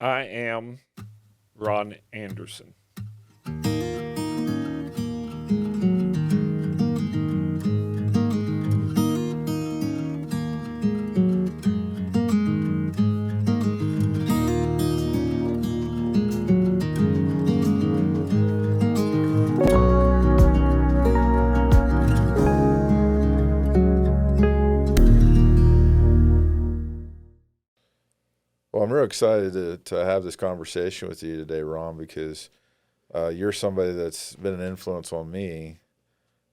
I am Ron Anderson. Well, I'm real excited to have this conversation with you today, Ron, because you're somebody that's been an influence on me,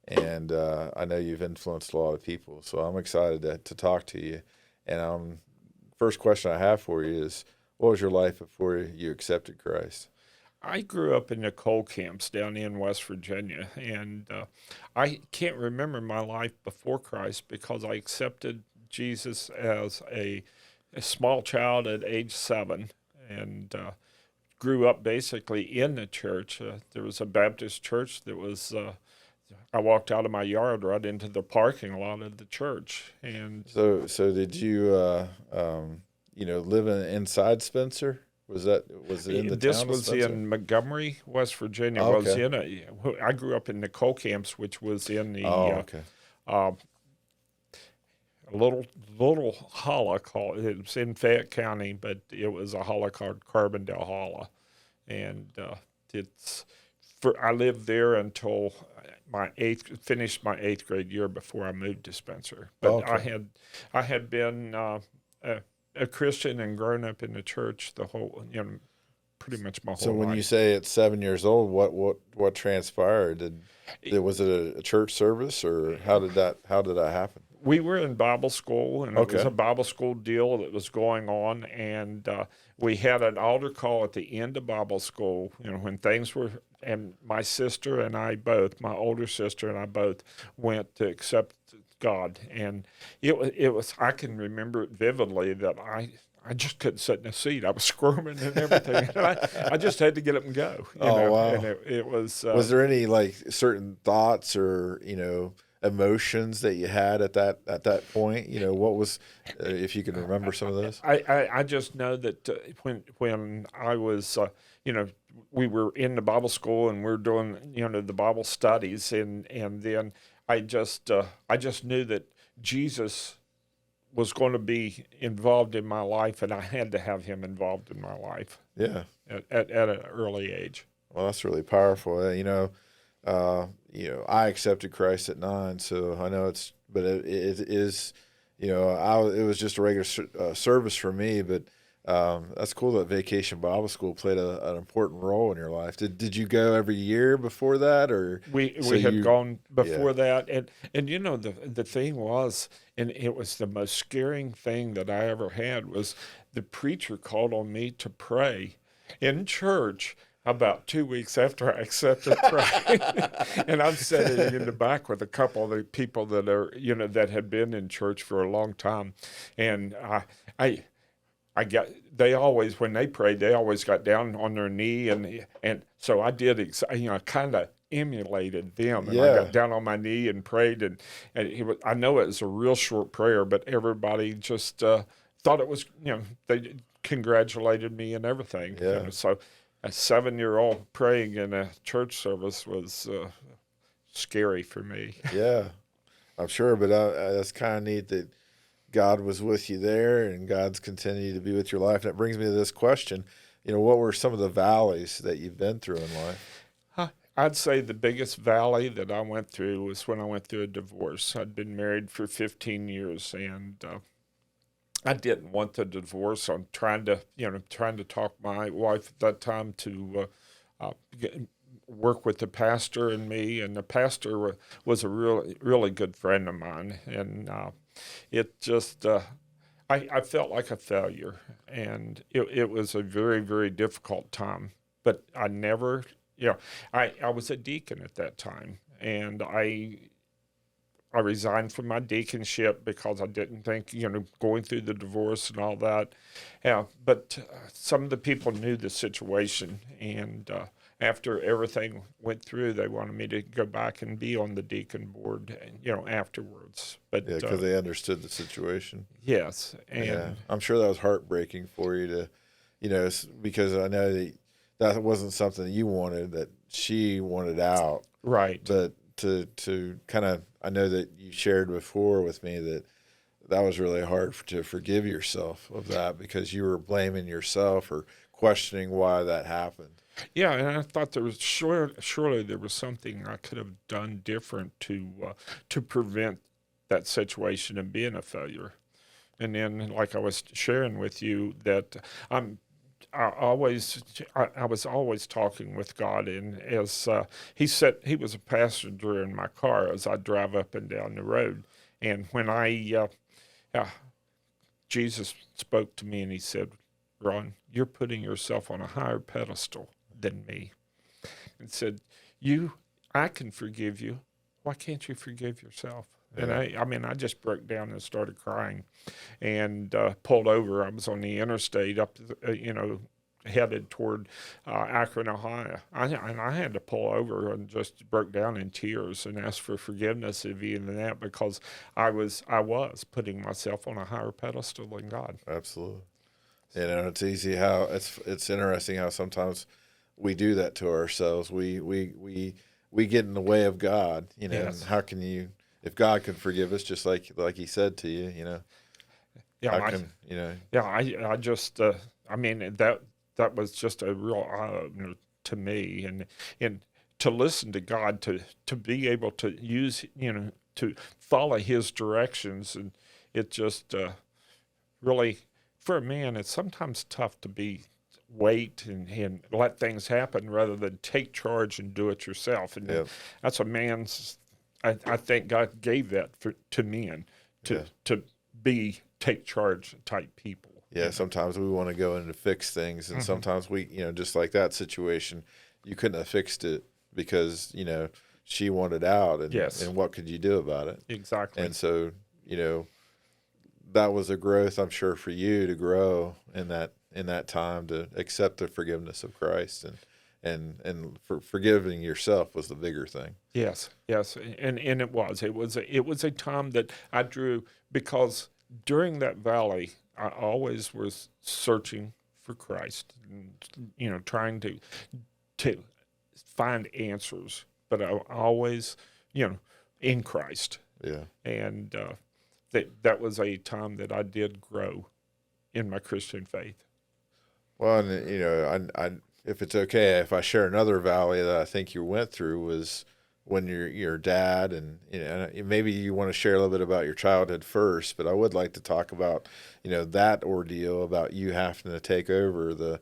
and I know you've influenced a lot of people. So I'm excited to talk to you. And first question I have for you is, what was your life before you accepted Christ? I grew up in the coal camps down in West Virginia, and I can't remember my life before Christ because I accepted Jesus as a small child at age 7 and grew up basically in the church. There was a Baptist church that was. I walked out of my yard right into the parking lot of the church, and So did you, live inside Spencer? Was it in the this town of was Spencer? in Montgomery, West Virginia. Oh, Was okay. in a. I grew up in the coal camps, which was in the Oh, okay. uh, little holla called. It was in Fayette County, but it was a holla called Carbondale Holla, and it's. I lived there until finished my eighth grade year before I moved to Spencer. Oh, But okay. I had been a, a Christian and grown up in the church the whole, pretty much my So whole when you life. say at 7 years old, what transpired? Was it a church service, or how did that happen? We were in Bible school, and it was a Okay. Bible school deal that was going on, and we had an altar call at the end of Bible school. When things were, and my sister and I both, my older sister and I both, went to accept God, and it was. I can remember it vividly that I just couldn't sit in a seat. I was squirming and everything. And I just had to get up and go, Oh, and wow. it was. Was there any like certain thoughts or emotions that you had at that point? What was, if you can remember some of those? I just know that when I was you know we were in the Bible school and we are doing the Bible studies, and then I just knew that Jesus was going to be involved in my life, and I had to have him involved in my life Yeah. at an early age. Well, that's really powerful. I accepted Christ at 9, so I know but it is, it was just a regular service for me, but that's cool that Vacation Bible School played an important role in your life. Did you go every year before that, or so We had you? gone Yeah. before that, and the thing was, and it was the most scaring thing that I ever had, was the preacher called on me to pray in church about 2 weeks after I accepted Christ. And I'm sitting in the back with a couple of the people that are that had been in church for a long time, and I I got they always, when they prayed, they always got down on their knee, and so I did kind of emulated them, and I Yeah. got down on my knee and prayed, and I know it was a real short prayer, but everybody just thought it was, they congratulated me and everything, Yeah. so a 7-year-old praying in a church service was scary for me. Yeah. I'm sure, but that's kind of neat that God was with you there, and God's continued to be with your life. And it brings me to this question: what were some of the valleys that you've been through in life? I'd say the biggest valley that I went through was when I went through a divorce. I'd been married for 15 years, and I didn't want the divorce. I'm trying to talk my wife at that time to get, work with the pastor and me, and the pastor was a really good friend of mine, and it just I felt like a failure, and it was a very, very difficult time. But I never, I was a deacon at that time, and I resigned from my deaconship because I didn't think, going through the divorce and all that. Yeah, but some of the people knew the situation, and after everything went through, they wanted me to go back and be on the deacon board, afterwards. Yeah, But because they understood the situation. yes, Yeah, and I'm sure that was heartbreaking for you to, because I know that wasn't something you wanted, that she wanted out. Right. But to kind of, I know that you shared before with me that was really hard to forgive yourself of that, because you were blaming yourself or questioning why that happened. Yeah, and I thought there was surely there was something I could have done different to prevent that situation and being a failure. And then, like I was sharing with you, that I'm I was always talking with God, and as he was a passenger in my car as I drive up and down the road, and when uh, Jesus spoke to me and he said, "Ron, you're putting yourself on a higher pedestal than me," and said, I can forgive you. Why can't you forgive yourself?" And Yeah. I mean, I just broke down and started crying, and pulled over. I was on the interstate up, headed toward Akron, Ohio. And I had to pull over and just broke down in tears and ask for forgiveness of even that, because I was putting myself on a higher pedestal than God. Absolutely. It's easy how it's interesting how sometimes we do that to ourselves. We get in the way of God, Yes. and how can you, if God can forgive us, just like he said to you, Yeah, how can, yeah. I just, I mean, that was just a real eye opener to me, and to listen to God, to be able to use, to follow His directions, and it just really, for a man, it's sometimes tough to wait and let things happen rather than take charge and do it yourself. And yeah, that's a man's. I think God gave that to men yeah. to be take charge type people. Yeah, sometimes we want to go in to fix things, and sometimes we, just like that situation, you couldn't have fixed it because, she wanted out, and Yes. and what could you do about it? Exactly. And so, that was a growth, I'm sure, for you to grow in that time, to accept the forgiveness of Christ, and for forgiving yourself was the bigger thing. Yes, yes, and it was a time that I drew, because during that valley I always was searching for Christ, and, trying to find answers, but I always, in Christ, Yeah. and that was a time that I did grow in my Christian faith. Well, and I if it's okay if I share another valley that I think you went through, was when your dad, and maybe you want to share a little bit about your childhood first, but I would like to talk about that ordeal about you having to take over the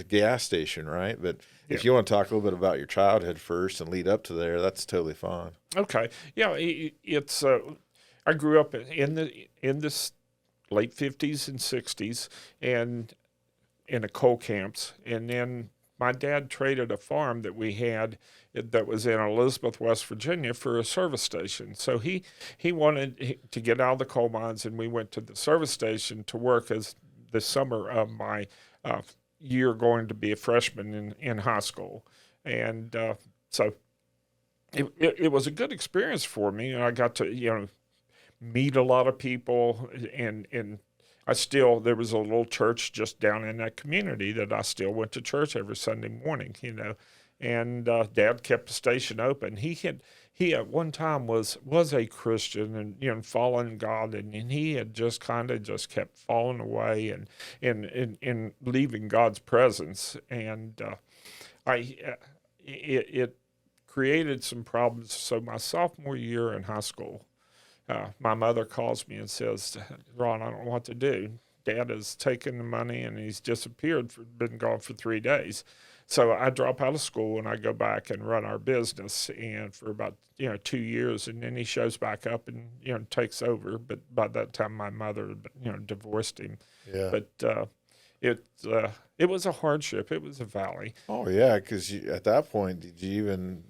gas station, right? But Yeah. if you want to talk a little bit about your childhood first and lead up to there, that's totally fine. Okay, yeah, it's I grew up in this late 50s and 60s, and in the coal camps. And then my dad traded a farm that we had that was in Elizabeth, West Virginia, for a service station. So he wanted to get out of the coal mines, and we went to the service station to work as the summer of my year going to be a freshman in high school. And so it was a good experience for me. And I got to, meet a lot of people, and there was a little church just down in that community that I still went to church every Sunday morning, and Dad kept the station open. He at one time was a Christian, and following God, and he had just kind of just kept falling away and leaving God's presence, and it created some problems. So my sophomore year in high school, my mother calls me and says, "Ron, I don't know what to do. Dad has taken the money and he's disappeared, been gone for 3 days." So I drop out of school and I go back and run our business, and for about 2 years, and then he shows back up and takes over. But by that time, my mother divorced him. Yeah. But it was a hardship. It was a valley. Oh yeah, because at that point, did you even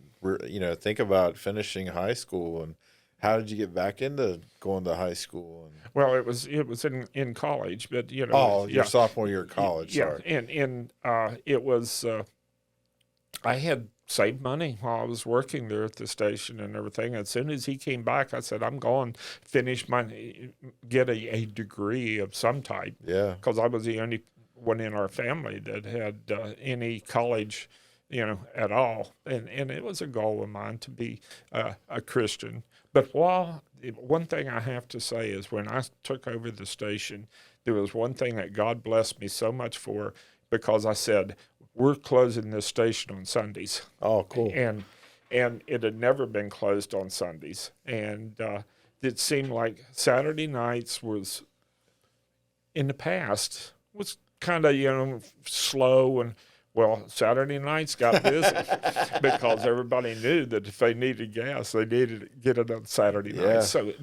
think about finishing high school, and how did you get back into going to high school? Well, it was in college, but Oh, your yeah. sophomore year of college. Yeah, Sorry. and it was I had saved money while I was working there at the station and everything. As soon as he came back, I said, "I'm going get a degree of some type," Yeah. because I was the only one in our family that had any college, at all. And it was a goal of mine to be a Christian. But one thing I have to say is when I took over the station, there was one thing that God blessed me so much for, because I said, we're closing this station on Sundays. Oh, cool. And it had never been closed on Sundays. And it seemed like Saturday nights was, in the past, was kind of, slow. And, well, Saturday nights got busy because everybody knew that if they needed gas, they needed to get it on Saturday Yeah. night. So,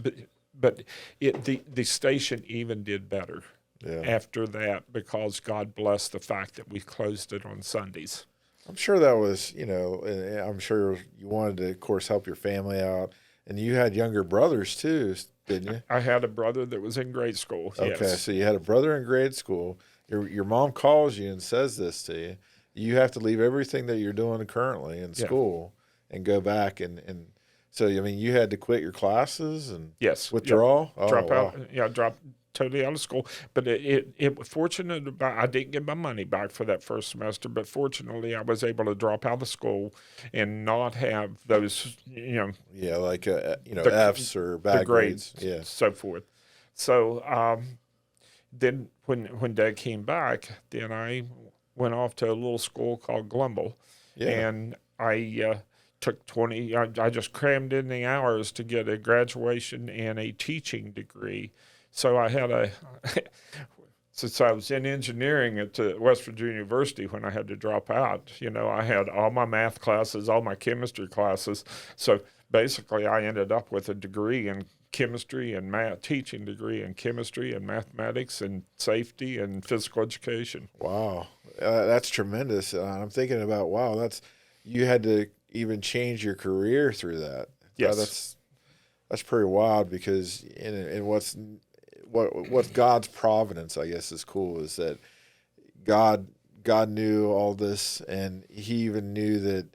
but the station even did better Yeah. after that, because God blessed the fact that we closed it on Sundays. I'm sure that was, and I'm sure you wanted to, of course, help your family out. And you had younger brothers too, didn't you? I had a brother that was in grade school. Okay, Yes. so you had a brother in grade school. Your mom calls you and says this to you. You have to leave everything that you're doing currently in Yeah. school and go back. And so, I mean, you had to quit your classes and Yes. withdraw? Yeah. Oh, Drop wow. out. Yeah, drop totally out of school. But it was fortunate about, I didn't get my money back for that first semester, but fortunately I was able to drop out of school and not have those, Yeah, like, The- Fs or the bad grades. grades, Yeah. so forth. So then when Dad came back, then I went off to a little school called Glumble, Yeah. and I took 20. I just crammed in the hours to get a graduation and a teaching degree. So I had since I was in engineering at West Virginia University when I had to drop out, I had all my math classes, all my chemistry classes. So basically I ended up with a degree in chemistry and math, teaching degree in chemistry and mathematics and safety and physical education. Wow. That's tremendous. I'm thinking about, wow, you had to even change your career through that. Yes. That's pretty wild, because in what's God's providence, I guess, is cool, is that God knew all this, and He even knew that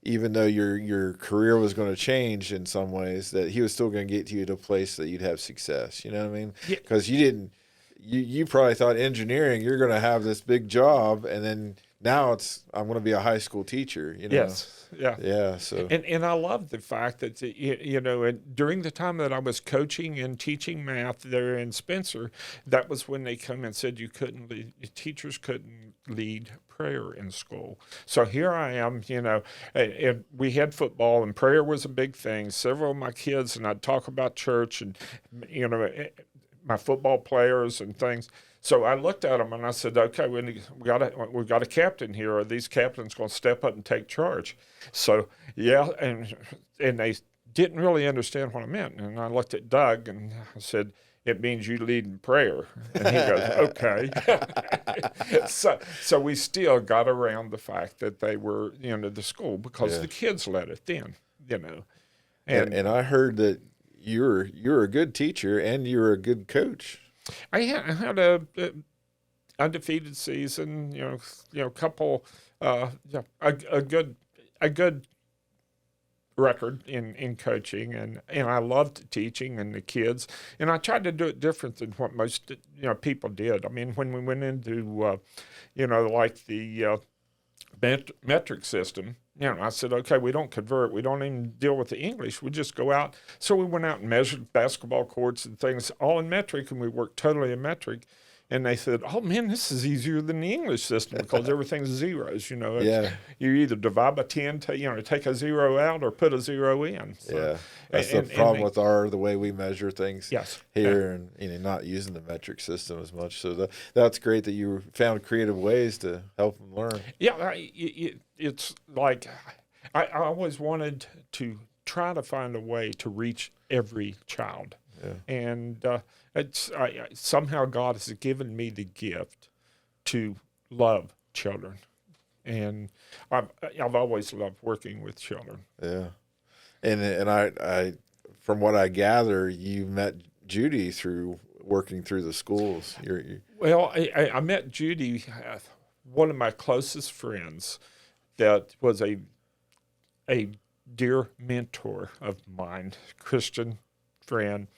even though your career was going to change in some ways, that He was still going to get you to a place that you'd have success. You know what I mean? Yeah. Because you probably thought engineering, you're going to have this big job, and then now I'm going to be a high school teacher. Yes. Yeah. Yeah. So. And I love the fact that, and during the time that I was coaching and teaching math there in Spencer, that was when they come and said teachers couldn't lead prayer in school. So here I am, and we had football, and prayer was a big thing. Several of my kids, and I'd talk about church and, my football players and things. So I looked at them and I said, "Okay, we've got a captain here. Are these captains going to step up and take charge?" So yeah, and they didn't really understand what I meant. And I looked at Doug and I said, "It means you lead in prayer." And he goes, "Okay." So we still got around the fact that they were the school, because Yeah. the kids led it then, And I heard that you're a good teacher and you're a good coach. I had a undefeated season, couple, a good record in coaching, and I loved teaching and the kids, and I tried to do it different than what most people did. I mean, when we went into like the metric system. I said, okay, we don't convert. We don't even deal with the English. We just go out. So we went out and measured basketball courts and things all in metric, and we worked totally in metric. And they said, "Oh man, this is easier than the English system because everything's zeros. Yeah. You either divide by 10, take a zero out, or put a zero in." So, Yeah, that's and the problem they- with the way we measure things Yes. here, and not using the metric system as much. So that's great that you found creative ways to help them learn. Yeah, it's like I always wanted to try to find a way to reach every child, Yeah. and somehow God has given me the gift to love children, and I've always loved working with children. Yeah, and I from what I gather, you met Judy through working through the schools. Well, I met Judy, one of my closest friends, that was a dear mentor of mine, Christian friend,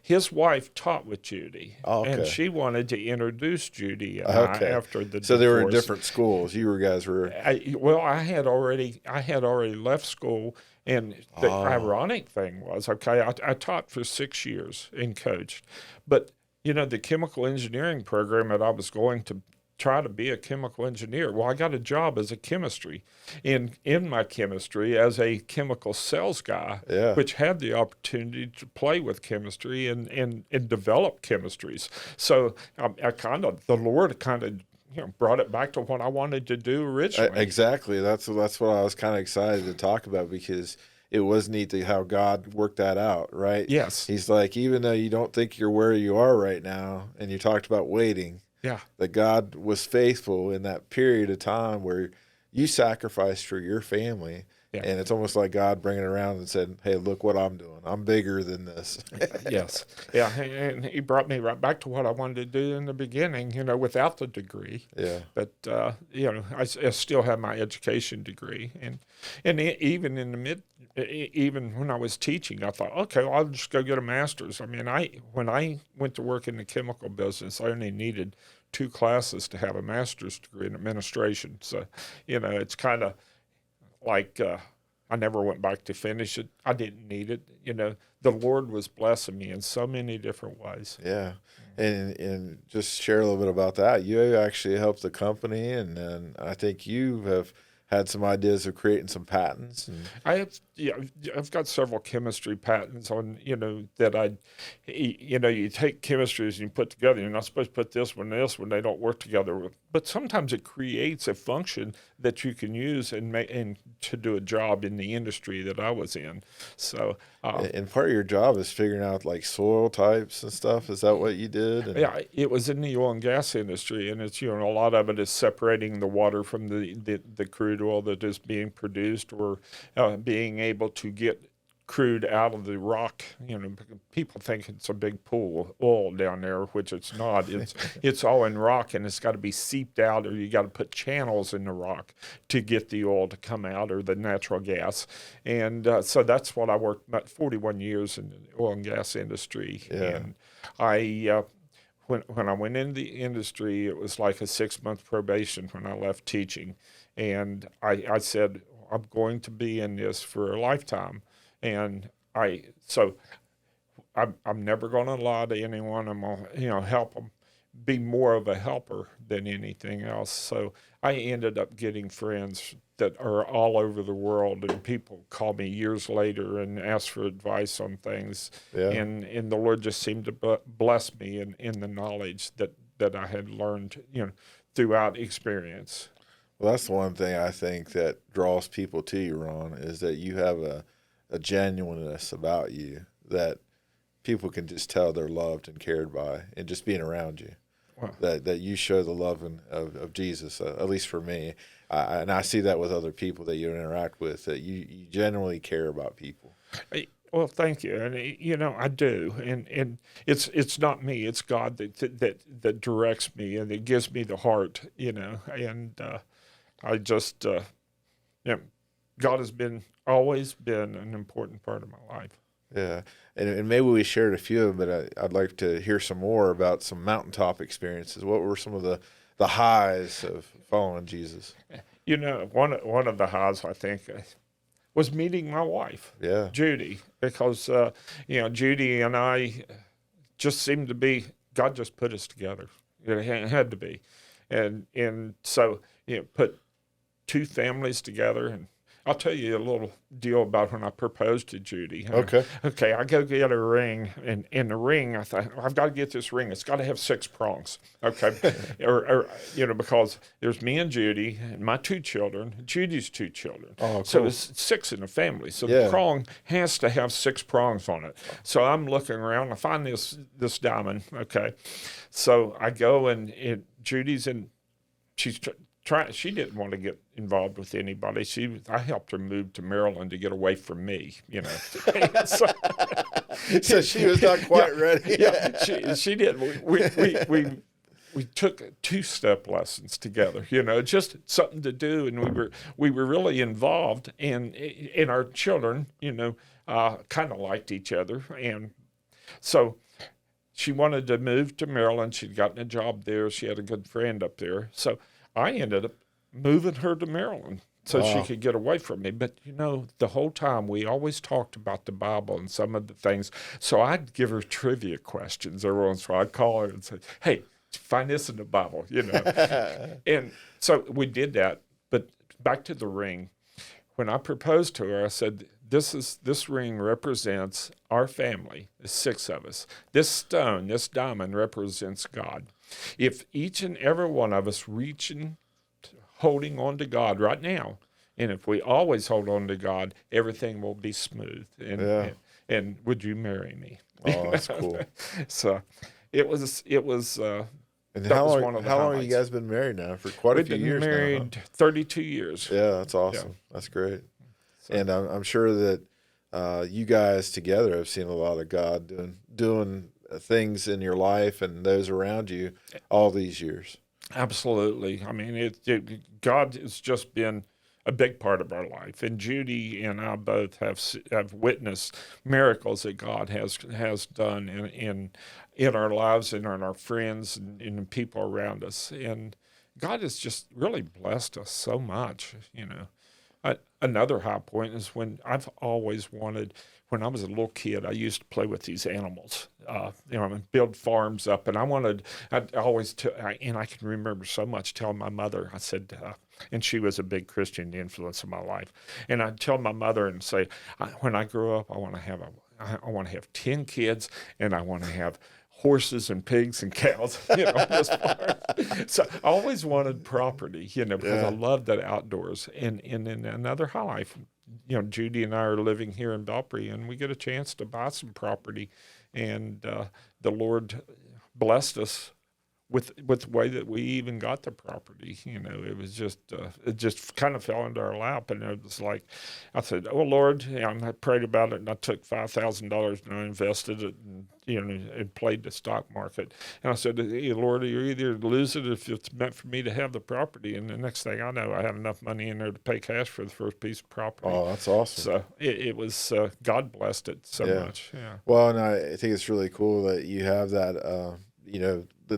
his wife taught with Judy, Oh, okay. and she wanted to introduce Judy and Okay. I after the So they were in divorce. different schools. You guys were. I had already left school, and the ironic thing was, okay, I taught for 6 years and coached, but the chemical engineering program that I was going to try to be a chemical engineer. Well, I got a job as a chemistry in my chemistry as a chemical sales guy, Yeah. which had the opportunity to play with chemistry and develop chemistries. So the Lord kind of brought it back to what I wanted to do originally. Exactly. That's what I was kind of excited to talk about, because it was neat how God worked that out, right? Yes. He's like, even though you don't think you're where you are right now, and you talked about waiting, Yeah. that God was faithful in that period of time where you sacrificed for your family. Yeah. And it's almost like God bringing it around and said, hey, look what I'm doing. I'm bigger than this. Yes. Yeah. And he brought me right back to what I wanted to do in the beginning, without the degree. Yeah. But, I still have my education degree. Even in the even when I was teaching, I thought, okay, well, I'll just go get a master's. I mean, when I went to work in the chemical business, I only needed 2 classes to have a master's degree in administration. So, it's kind of like I never went back to finish it. I didn't need it. The Lord was blessing me in so many different ways. Yeah. And just share a little bit about that. You actually helped the company, and then I think you have had some ideas of creating some patents. I've got several chemistry patents on, that you take chemistries and you put together. You're not supposed to put this one, they don't work together. But sometimes it creates a function that you can use and to do a job in the industry that I was in. So, and part of your job is figuring out like soil types and stuff. Is that what you did? Yeah, it was in the oil and gas industry, and it's a lot of it is separating the water from the crude oil that is being produced, or being able to get crude out of the rock. People think it's a big pool of oil down there, which it's not. It's all in rock, and it's got to be seeped out, or you got to put channels in the rock to get the oil to come out, or the natural gas. And so that's what I worked about 41 years in the oil and gas industry. Yeah. And I when I went into the industry, it was like a 6-month probation when I left teaching, and I said, I'm going to be in this for a lifetime. And I'm never going to lie to anyone. I'm going to help them, be more of a helper than anything else. So I ended up getting friends that are all over the world, and people call me years later and ask for advice on things. Yeah. And the Lord just seemed to bless me in the knowledge that I had learned, throughout experience. Well, that's the one thing I think that draws people to you, Ron, is that you have a genuineness about you that people can just tell they're loved and cared by, and just being around you. Wow. That you show the love of Jesus, at least for me. And I see that with other people that you interact with, that you genuinely care about people. Well, thank you, and I do, and it's not me; it's God that directs me, and it gives me the heart, and I just, God has always been an important part of my life. Yeah, and maybe we shared a few of them, but I'd like to hear some more about some mountaintop experiences. What were some of the highs of following Jesus? One of the highs, I think, was meeting my wife, Judy, because Judy and I just seemed to be, God just put us together. It had to be, and so put 2 families together. And I'll tell you a little deal about when I proposed to Judy. Okay. Okay, I go get a ring, and in the ring, I thought, I've got to get this ring. It's got to have 6 prongs, okay? or because there's me and Judy, and my 2 children, Judy's 2 children. Oh, cool. So it's 6 in the family. So the prong has to have 6 prongs on it. So I'm looking around, I find this diamond, okay? So I go, and Judy's in, she's she didn't want to get involved with anybody. I helped her move to Maryland to get away from me, So she was not quite ready. Yeah, she did. We took 2-step lessons together, just something to do, and we were really involved, and our children, kind of liked each other, and So she wanted to move to Maryland. She'd gotten a job there. She had a good friend up there. So I ended up moving her to Maryland so she Wow. could get away from me. But, the whole time we always talked about the Bible and some of the things. So I'd give her trivia questions every once in a while. I'd call her and say, hey, find this in the Bible. And so we did that. But back to the ring. When I proposed to her, I said, this ring represents our family. There's 6 of us. This stone, this diamond represents God. If each and every one of us holding on to God right now, and if we always hold on to God, everything will be smooth. And Yeah. and would you marry me? Oh, that's cool. So it was And that how was long? one of the How long have you highlights. guys been married now? For quite a We've few been years now. Huh? married 32 years. Yeah, that's awesome. That's great. So- And I'm sure that you guys together have seen a lot of God doing things in your life and those around you all these years. Absolutely. I mean, God has just been a big part of our life, and Judy and I both have witnessed miracles that God has done in our lives and in our friends and in the people around us. And God has just really blessed us so much. Another high point is when I've always wanted. When I was a little kid, I used to play with these animals, and build farms up. And I'd always, and I can remember so much telling my mother, I said, and she was a big Christian influence in my life. And I'd tell my mother and say, when I grow up, I want to have 10 kids, and I want to have horses and pigs and cows, on this farm. So I always wanted property, because Yeah. I loved that outdoors. And in another highlight, Judy and I are living here in Belpre, and we get a chance to buy some property, and the Lord blessed us with the way that we even got the property. It was just it just kind of fell into our lap, and it was like I said, "Oh Lord," and I prayed about it, and I took $5,000 and I invested it, and played the stock market. And I said, "Hey, Lord, you either lose it if it's meant for me to have the property." And the next thing I know, I had enough money in there to pay cash for the first piece of property. Oh, that's awesome. So it was God blessed it so Yeah. much. Yeah. Well, and I think it's really cool that you have that.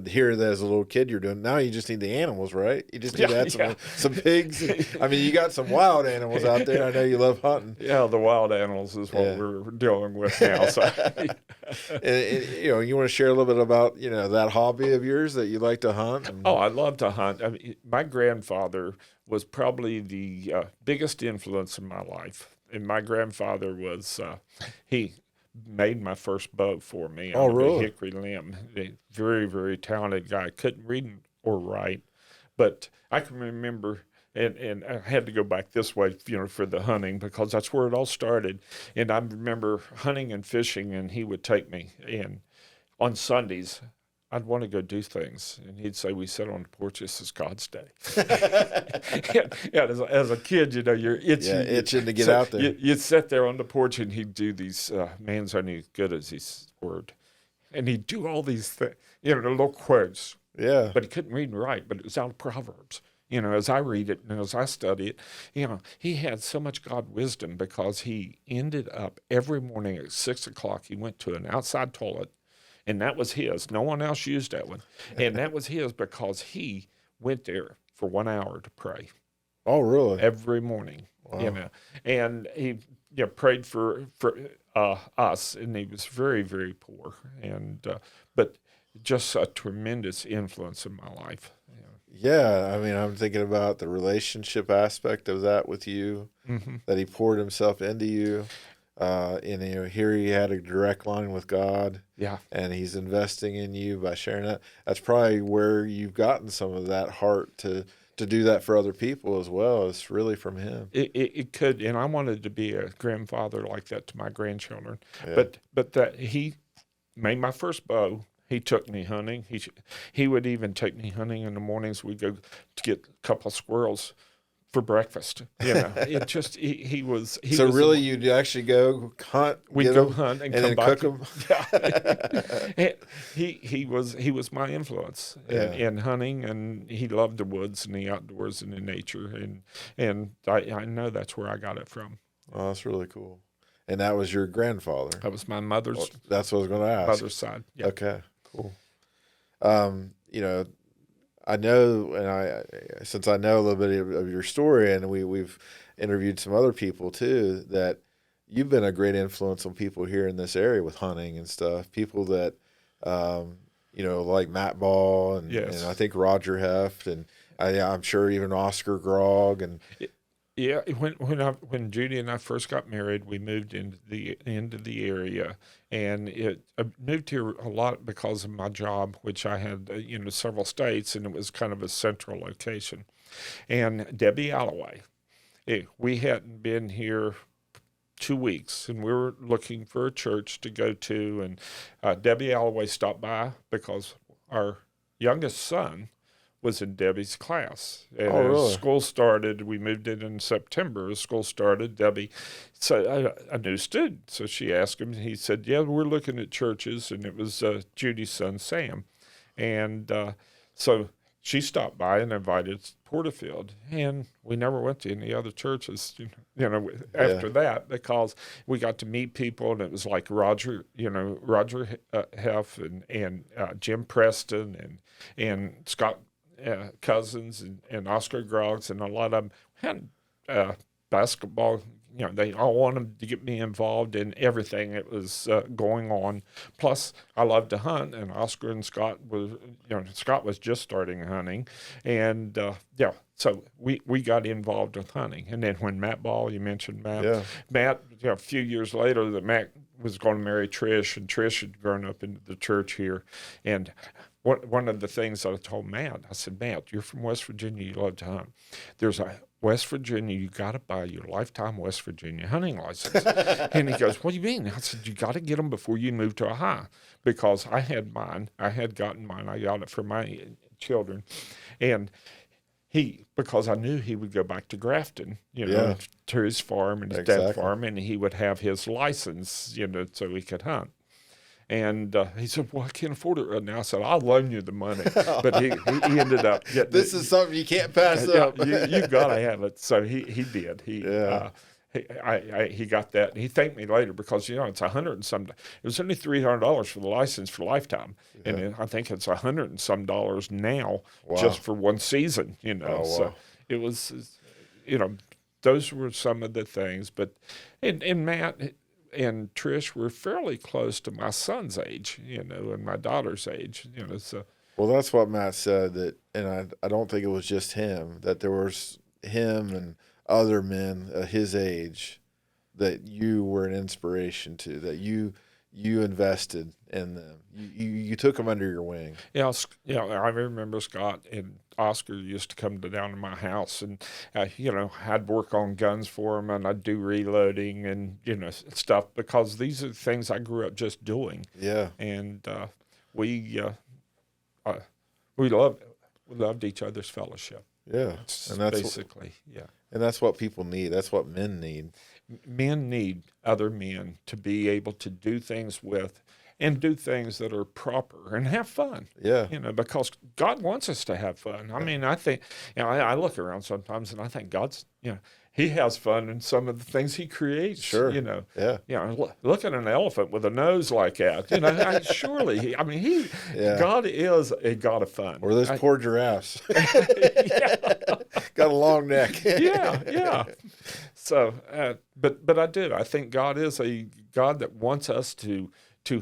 Here that as a little kid you're doing. Now you just need the animals, right? You just need to add some pigs. I mean, you got some wild animals out there. I know you love hunting. Yeah, the wild animals is what we're dealing with now. So. And you want to share a little bit about that hobby of yours that you like to hunt. Oh, I love to hunt. I mean, my grandfather was probably the biggest influence in my life, and my grandfather was he made my first bow for me. Oh, out of a really? hickory limb. A very, very talented guy. Couldn't read or write, but I can remember. And I had to go back this way, for the hunting, because that's where it all started. And I remember hunting and fishing, and he would take me. And on Sundays, I'd want to go do things, and he'd say, "We sit on the porch. This is God's day." As a kid, you're itching, itching to get out there. You'd sit there on the porch, and he'd do these. Man's only as good as his word, and he'd do all these things, the little quotes. Yeah. But he couldn't read and write. But it was out of Proverbs. As I read it and as I study it, he had so much God wisdom because he ended up every morning at 6 o'clock. He went to an outside toilet, and that was his. No one else used that one. And that was his because he went there for 1 hour to pray Oh, really? every morning. Wow. And he prayed for us, and he was very, very poor, but just a tremendous influence in my life. Yeah, I mean, I'm thinking about the relationship aspect of that with you, that he poured himself into you. And here he had a direct line with God. Yeah. And he's investing in you by sharing that. That's probably where you've gotten some of that heart to do that for other people as well. It's really from him. It could, and I wanted to be a grandfather like that to my grandchildren. Yeah. But that he made my first bow. He took me hunting. He would even take me hunting in the mornings. We'd go to get a couple of squirrels for breakfast. It just he was. So really, you'd actually go hunt. We'd get go 'em, hunt and and come then back. cook them. Yeah. he was my influence in hunting, and he loved the woods and the outdoors and the nature, and I know that's where I got it from. Oh, that's really cool. And that was your grandfather. That was my mother's Well, that's what I was going to ask. mother's side. Yeah. Okay, cool. You know, I know, and since I know a little bit of your story, and we've interviewed some other people too, that you've been a great influence on people here in this area with hunting and stuff. People that, like Matt Ball Yes. and I think Roger Heft, and I'm sure even Oscar Grog and. Yeah, when Judy and I first got married, we moved into the area, and I moved here a lot because of my job, which I had several states, and it was kind of a central location. And Debbie Alloway, we hadn't been here 2 weeks, and we were looking for a church to go to, and Debbie Alloway stopped by because our youngest son was in Debbie's class. And Oh, really? as school started, we moved in September. As school started, Debbie, so a new student. So she asked him, and he said, yeah, we're looking at churches. And it was Judy's son, Sam. And so she stopped by and invited us to Porterfield. And we never went to any other churches, after that, because we got to meet people, and it was like Roger Heff and Jim Preston and Scott Cousins and Oscar Groggs, and a lot of them had basketball. They all wanted to get me involved in everything that was going on. Plus, I love to hunt, and Oscar and Scott Scott was just starting hunting, and so we got involved with hunting. And then when Matt Ball, you mentioned Matt, a few years later, that Matt was going to marry Trish, and Trish had grown up into the church here, and one of the things that I told Matt, I said, Matt, you're from West Virginia, you love to hunt. There's a West Virginia, you got to buy your lifetime West Virginia hunting license. And he goes, what do you mean? I said, you got to get them before you move to Ohio, because I had mine. I had gotten mine. I got it for my children. And because I knew he would go back to Grafton, to his farm and his dad's farm, and he would have his license, so he could hunt. And he said, well, I can't afford it right now. I said, I'll loan you the money. But he ended up getting This is something you can't pass up. You've got to have it. So he did. He got that. And he thanked me later because, it's $100 and some. It was only $300 for the license for lifetime. Yeah. And I think it's $100 and some now just for one season, Oh, wow. So it was, those were some of the things. But, and Matt and Trish were fairly close to my son's age, and my daughter's age, so. Well, that's what Matt said, and I don't think it was just him, that there was him and other men his age that you were an inspiration to, that you invested in them. You took them under your wing. Yeah, I remember Scott and Oscar used to come down to my house, and I'd work on guns for them, and I'd do reloading and stuff, because these are the things I grew up just doing. Yeah, and we loved each other's fellowship. Yeah, and that's basically and that's what people need. That's what men need. Men need other men to be able to do things with, and do things that are proper and have fun. Yeah. Because God wants us to have fun. I mean, I think, I look around sometimes and I think God's, he has fun in some of the things he creates. Sure. Yeah. Look at an elephant with a nose like that. Surely, God is a God of fun. Or those poor giraffes. Got a long neck. Yeah. So, but I do. I think God is a God that wants us to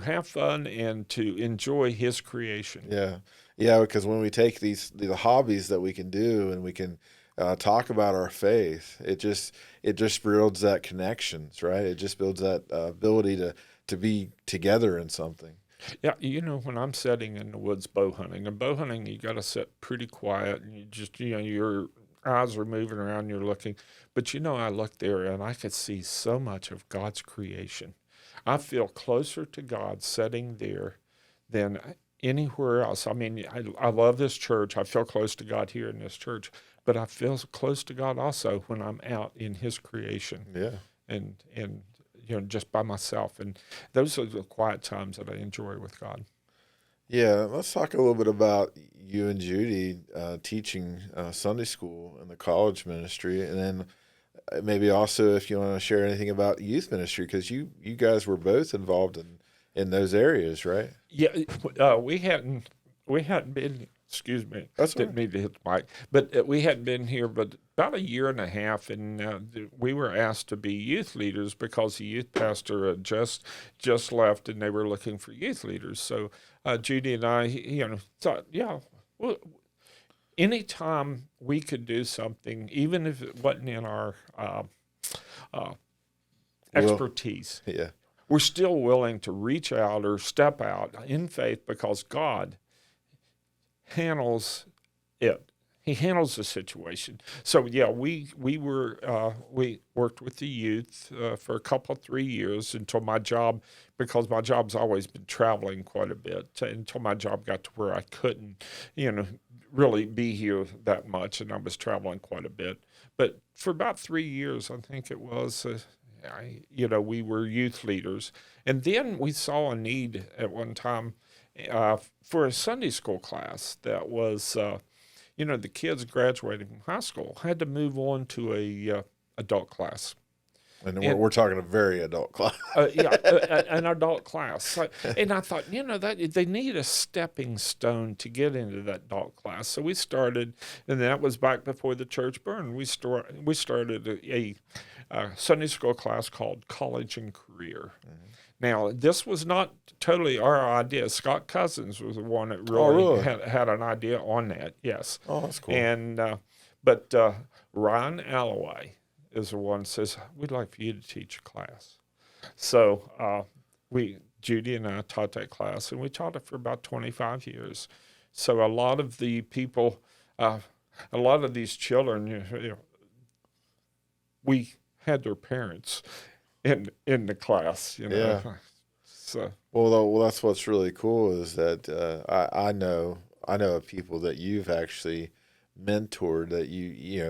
have fun and to enjoy his creation. Yeah, because when we take the hobbies that we can do and we can talk about our faith, it just builds that connections, right? It just builds that ability to be together in something. Yeah, when I'm sitting in the woods bow hunting, you got to sit pretty quiet, and you just, your eyes are moving around, you're looking. But, I look there and I could see so much of God's creation. I feel closer to God sitting there than anywhere else. I love this church. I feel close to God here in this church, but I feel close to God also when I'm out in his creation. Yeah. And just by myself. And those are the quiet times that I enjoy with God. Yeah, let's talk a little bit about you and Judy teaching Sunday school in the college ministry, and then maybe also if you want to share anything about youth ministry, because you guys were both involved in those areas, right? Yeah, we hadn't been. Excuse me, That's all didn't right. mean to hit the mic, but we hadn't been here but about a year and a half, and we were asked to be youth leaders because the youth pastor had just left, and they were looking for youth leaders. So Judy and I, thought, yeah, well, anytime we could do something, even if it wasn't in our uh, Well, expertise, yeah, we're still willing to reach out or step out in faith because God handles it. He handles the situation. So yeah, we worked with the youth for a couple 3 years until my job, because my job's always been traveling quite a bit, until my job got to where I couldn't, you know, really be here that much, and I was traveling quite a bit. But for about 3 years, I think it was, we were youth leaders, and then we saw a need at one time for a Sunday school class that was, the kids graduating from high school had to move on to a adult class. and And we're talking a very adult class. an adult class. And I thought, that they need a stepping stone to get into that adult class. So we started, and that was back before the church burned. We started a Sunday school class called College and Career. Mm-hmm. Now, this was not totally our idea. Scott Cousins was the one that really, had an idea on that. Yes. Oh, that's cool. And but Ryan Alloway is the one that says, we'd like for you to teach a class. So Judy and I taught that class, and we taught it for about 25 years. So a lot of the people, a lot of these children, we had their parents in the class, Yeah. So Well, that's what's really cool is that I know of people that you've actually mentored that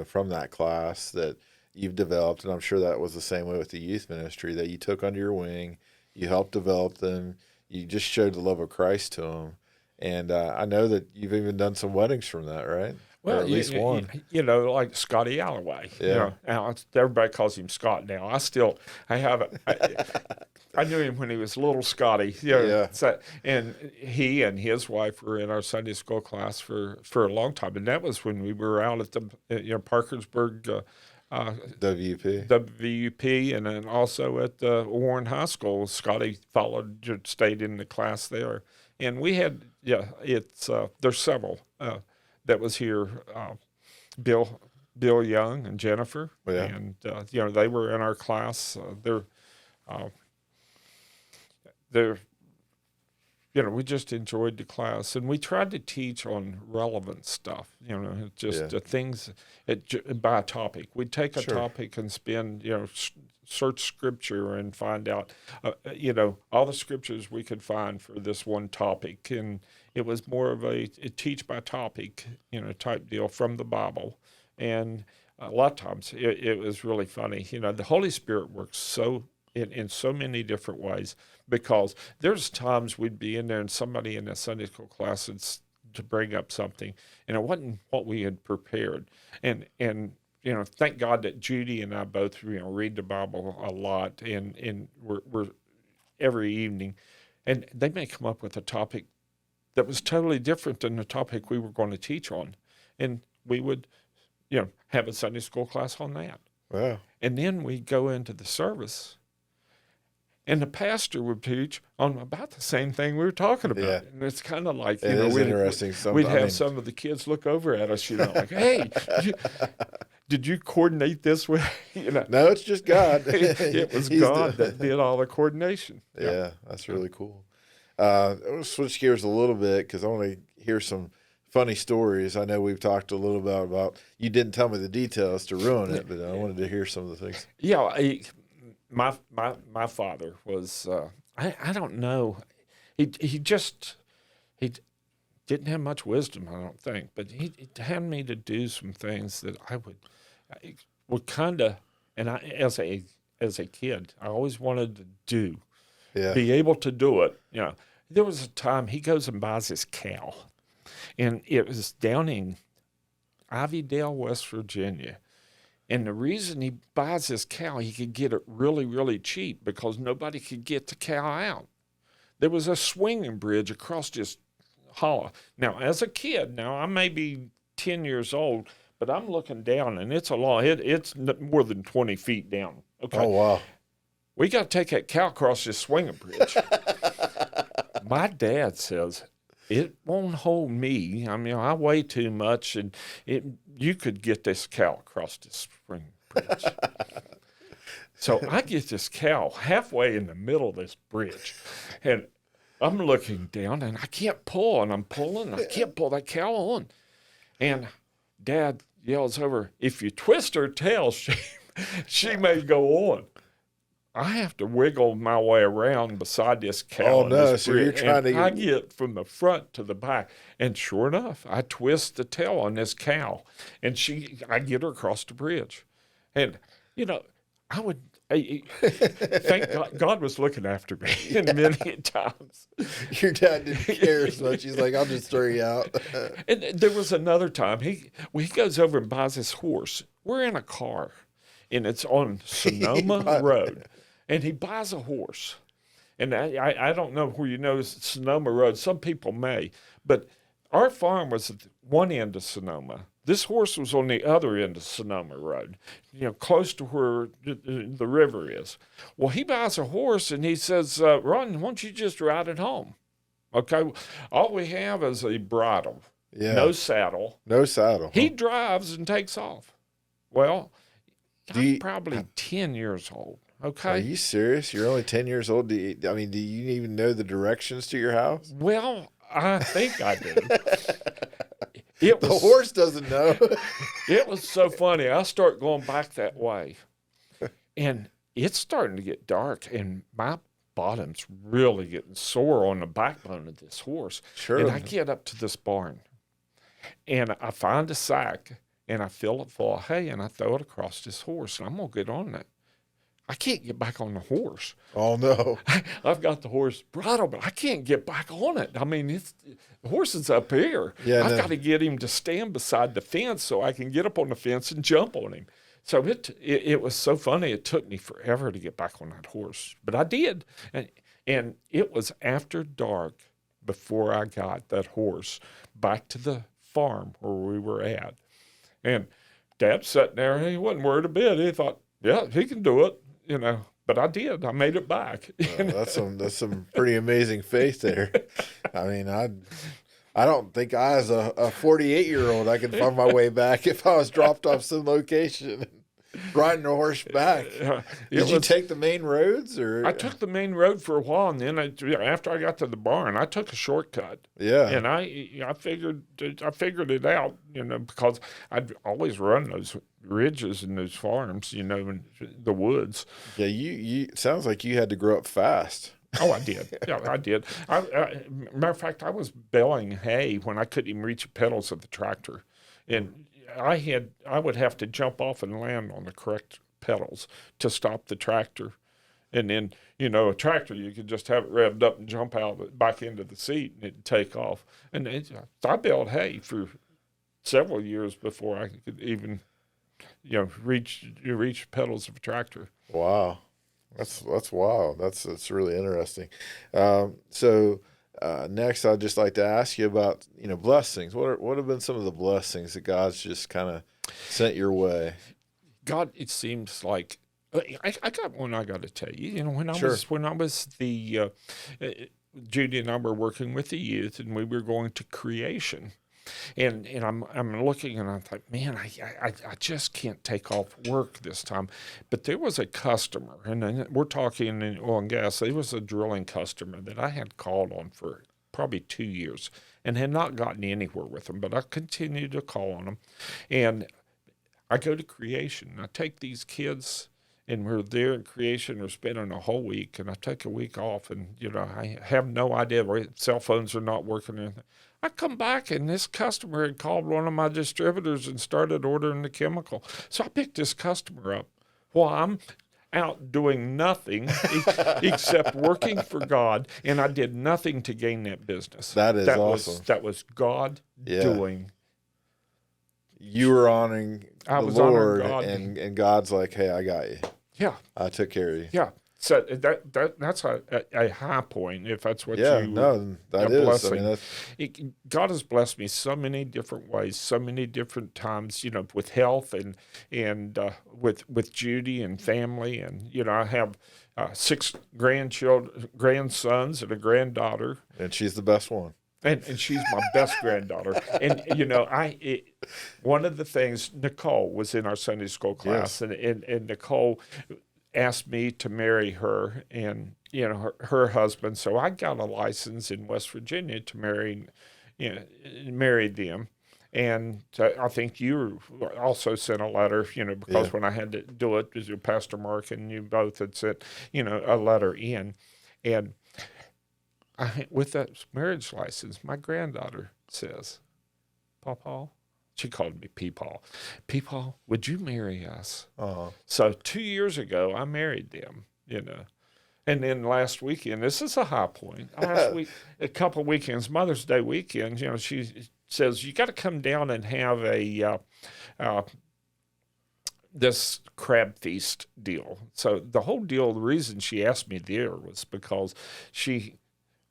from that class that you've developed, and I'm sure that was the same way with the youth ministry that you took under your wing, you helped develop them, you just showed the love of Christ to them, and I know that you've even done some weddings from that, right? Or well, at least one. like Scotty Alloway. Yeah. Now everybody calls him Scott now. I have I knew him when he was little Scotty. Yeah. So, and he and his wife were in our Sunday school class for a long time, and that was when we were out at the Parkersburg. WUP, and then also at Warren High School. Scotty stayed in the class there, and we had there's several that was here. Bill Young and Jennifer, Yeah. and they were in our class. They're we just enjoyed the class, and we tried to teach on relevant stuff. Just things by a topic. We'd take a topic and spend, search scripture and find out, all the scriptures we could find for this one topic, and it was more of a teach by topic, type deal from the Bible, and a lot of times it was really funny. The Holy Spirit works so in so many different ways, because there's times we'd be in there and somebody in a Sunday school class to bring up something, and it wasn't what we had prepared. And thank God that Judy and I both read the Bible a lot, and we're every evening, and they may come up with a topic that was totally different than the topic we were going to teach on, and we would have a Sunday school class on that. Wow. And then we'd go into the service, and the pastor would teach on about the same thing we were talking about. Yeah. And it's kind of like, It is interesting. We'd have some of the kids look over at us, like, hey, did you coordinate this with, No, it's just God. It was God that did all the coordination. Yeah, that's really cool. I'll switch gears a little bit because I want to hear some funny stories. I know we've talked a little bit about, you didn't tell me the details to ruin it, but I wanted to hear some of the things. Yeah, my father was I don't know, he didn't have much wisdom, I don't think, but he had me to do some things that I would kind of, and I as a kid I always wanted to do, be able to do it. There was a time he goes and buys his cow, and it was down in Ivydale, West Virginia. And the reason he buys this cow, he could get it really, really cheap because nobody could get the cow out. There was a swinging bridge across this hollow. Now, as a kid, now I may be 10 years old, but I'm looking down, and it's a long. It's more than 20 feet down. Okay. Oh, wow. We got to take that cow across this swinging bridge. My dad says, it won't hold me. I mean, I weigh too much, and you could get this cow across this swinging bridge. So I get this cow halfway in the middle of this bridge, and I'm looking down, and I can't pull, and I'm pulling, and I can't pull that cow on. And Dad yells over, if you twist her tail, she may go on. I have to wiggle my way around beside this cow. Oh, no, this so you're bridge, trying to I get from the front to the back. And sure enough, I twist the tail on this cow, and I get her across the bridge. And, thank God, God was looking after me many times. Your dad didn't care as much. He's like, I'll just throw you out. And there was another time he goes over and buys this horse. We're in a car, and it's on Sonoma Road, and he buys a horse. And I don't know where you know Sonoma Road. Some people may, but our farm was at one end of Sonoma. This horse was on the other end of Sonoma Road, close to where the river is. Well, he buys a horse, and he says, Ron, why don't you just ride it home? Okay, all we have is a bridle, no saddle. No saddle. He drives and takes off. Well, I'm probably 10 years old, okay? Are you serious? You're only 10 years old? Do you even know the directions to your house? Well, I think I do. The horse doesn't know. It was so funny. I start going back that way, and it's starting to get dark, and my bottom's really getting sore on the backbone of this horse. Sure. And I get up to this barn, and I find a sack, and I fill it full of hay, and I throw it across this horse, and I'm going to get on that. I can't get back on the horse. Oh, no. I've got the horse bridle, but I can't get back on it. I mean, the horse is up here. Yeah, I've got to get him to stand beside the fence so I can get up on the fence and jump on him. So it was so funny. It took me forever to get back on that horse, but I did. And it was after dark before I got that horse back to the farm where we were at. And Dad sat there, and he wasn't worried a bit. He thought, yeah, he can do it. But I did. I made it back. That's some pretty amazing faith there. I mean, I don't think I, as a 48-year-old, I could find my way back if I was dropped off some location riding a horse back. Did you take the main roads, or? I took the main road for a while, and then after I got to the barn, I took a shortcut. Yeah. And I figured it out, because I'd always run those ridges and those farms, in the woods. Yeah, you sounds like you had to grow up fast. Oh, I did. Yeah, I did. Matter of fact, I was baling hay when I couldn't even reach the pedals of the tractor, and I would have to jump off and land on the correct pedals to stop the tractor. And then, a tractor, you could just have it revved up and jump out back into the seat, and it'd take off. And I baled hay for several years before I could even, reach the pedals of a tractor. Wow. That's wild. That's really interesting. Next, I'd just like to ask you about, blessings. What have been some of the blessings that God's just kind of sent your way? God, it seems like I got one I got to tell you. When I was the Judy and I were working with the youth, and we were going to creation. And I'm looking, and I thought, man, I just can't take off work this time. But there was a customer, and we're talking in oil and gas. There was a drilling customer that I had called on for probably 2 years and had not gotten anywhere with them. But I continued to call on them. And I go to creation. I take these kids, and we're there in creation. We're spending a whole week, and I take a week off, and, I have no idea. Cell phones are not working or anything. I come back, and this customer had called one of my distributors and started ordering the chemical. So I picked this customer up while I'm out doing nothing except working for God, and I did nothing to gain that business. That is awesome. That was God doing you were honoring I the was honoring Lord, God. and God's like, hey, I got you. Yeah, I took care of you. yeah. So that's a high point, if that's what Yeah, you no, a that is. I mean, blessing. that's God has blessed me so many different ways, so many different times. With health and with Judy and family, and I have six grandsons, and a granddaughter. and she's the best one. And she's my best granddaughter. And one of the things, Nicole was in our Sunday school class, Yes. and Nicole asked me to marry her and her husband. So I got a license in West Virginia to marry them. And I think you also sent a letter, Yeah. because when I had to do it, because Pastor Mark and you both had sent, a letter in. And with that marriage license, my granddaughter says, Pawpaw, she called me Peepaw. Peepaw, would you marry us? Uh-huh. So 2 years ago, I married them. And then last weekend, this is a high point. Last week, a couple of weekends, Mother's Day weekend, she says, you got to come down and have this crab feast deal. So the whole deal, the reason she asked me there was because she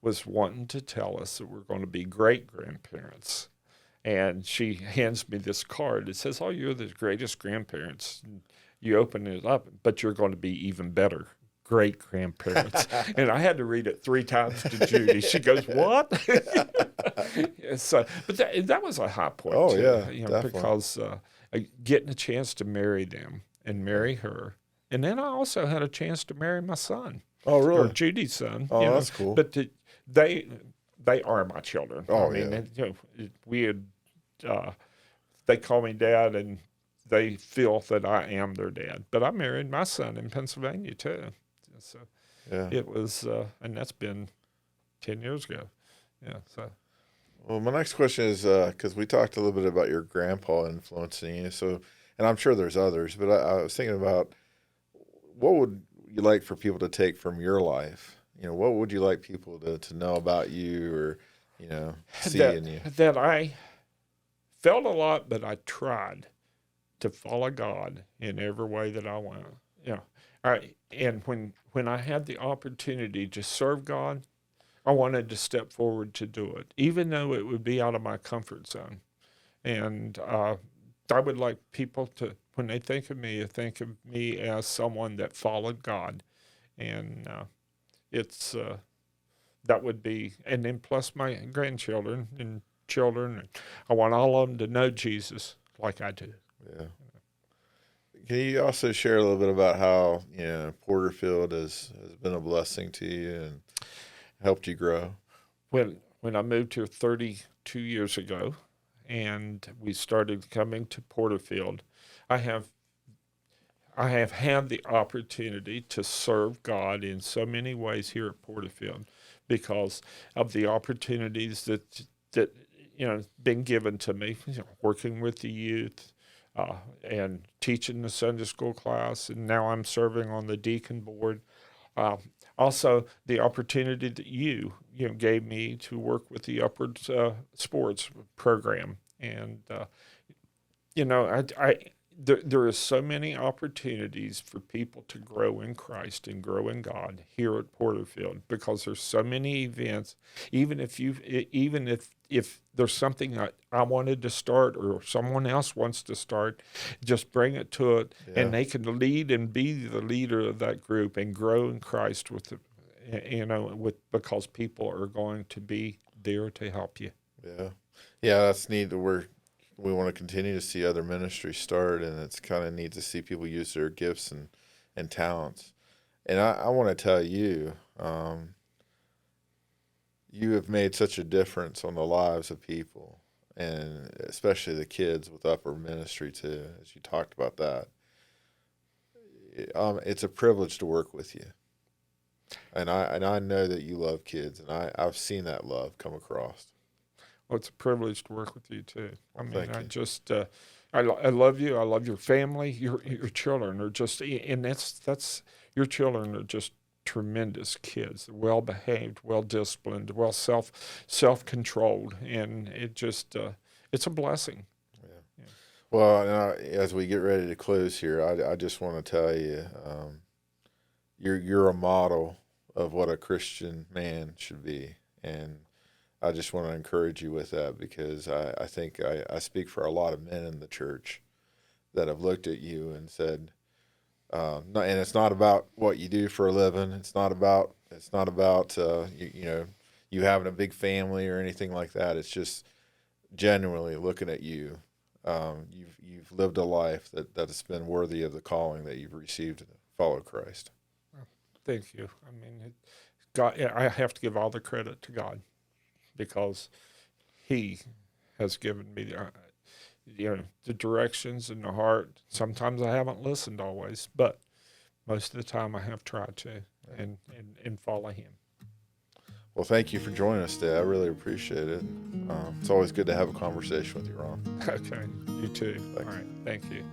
was wanting to tell us that we're going to be great grandparents. And she hands me this card. It says, oh, you're the greatest grandparents. And you open it up, but you're going to be even better great grandparents. And I had to read it 3 times to Judy. She goes, what? So, but that was a high point, Oh, too, yeah, definitely. because getting a chance to marry them and marry her. And then I also had a chance to marry my son. Oh, Or really? Judy's son. Oh, that's cool. But they are my children. Oh, I mean, yeah. we had they call me dad, and they feel that I am their dad. But I married my son in Pennsylvania too. So Yeah. it was, and that's been 10 years ago. Yeah. So Well, my next question is because we talked a little bit about your grandpa influencing you. So, and I'm sure there's others, but I was thinking about what would you like for people to take from your life? What would you like people to know about you, or see in you? that I felt a lot, but I tried to follow God in every way that I went. And when I had the opportunity to serve God, I wanted to step forward to do it, even though it would be out of my comfort zone. And I would like people to, when they think of me as someone that followed God. And it's that would be, and then plus my grandchildren and children. I want all of them to know Jesus like I do. Yeah. Can you also share a little bit about how Porterfield has been a blessing to you and helped you grow? When I moved here 32 years ago, and we started coming to Porterfield, I have had the opportunity to serve God in so many ways here at Porterfield because of the opportunities that been given to me, working with the youth, and teaching the Sunday school class, and now I'm serving on the deacon board. Also, the opportunity that you gave me to work with the Upward Sports program, and there is so many opportunities for people to grow in Christ and grow in God here at Porterfield because there's so many events. Even if there's something I wanted to start or someone else wants to start, just bring it to it, and they can lead and be the leader of that group and grow in Christ because people are going to be there to help you. Yeah, that's neat. We want to continue to see other ministries start, and it's kind of neat to see people use their gifts and talents. And I want to tell you, you have made such a difference on the lives of people, and especially the kids with Upper Ministry too, as you talked about that. It's a privilege to work with you. And I know that you love kids, and I've seen that love come across. Well, it's a privilege to work with you too. I mean, Thank I you. just I love you. I love your family. Your children are just, and that's your children are just tremendous kids. They're well behaved, well disciplined, well self controlled, and it just it's a blessing. Yeah. Well, as we get ready to close here, I just want to tell you, you're a model of what a Christian man should be, and I just want to encourage you with that because I think I speak for a lot of men in the church that have looked at you and said, no, and it's not about what you do for a living. It's not about you having a big family or anything like that. It's just genuinely looking at you. You've lived a life that has been worthy of the calling that you've received to follow Christ. Thank you. I mean, God, I have to give all the credit to God because He has given me the directions and the heart. Sometimes I haven't listened always, but most of the time I have tried to and follow Him. Well, thank you for joining us today. I really appreciate it. It's always good to have a conversation with you, Ron. Okay, you too. Thanks. All right, thank you.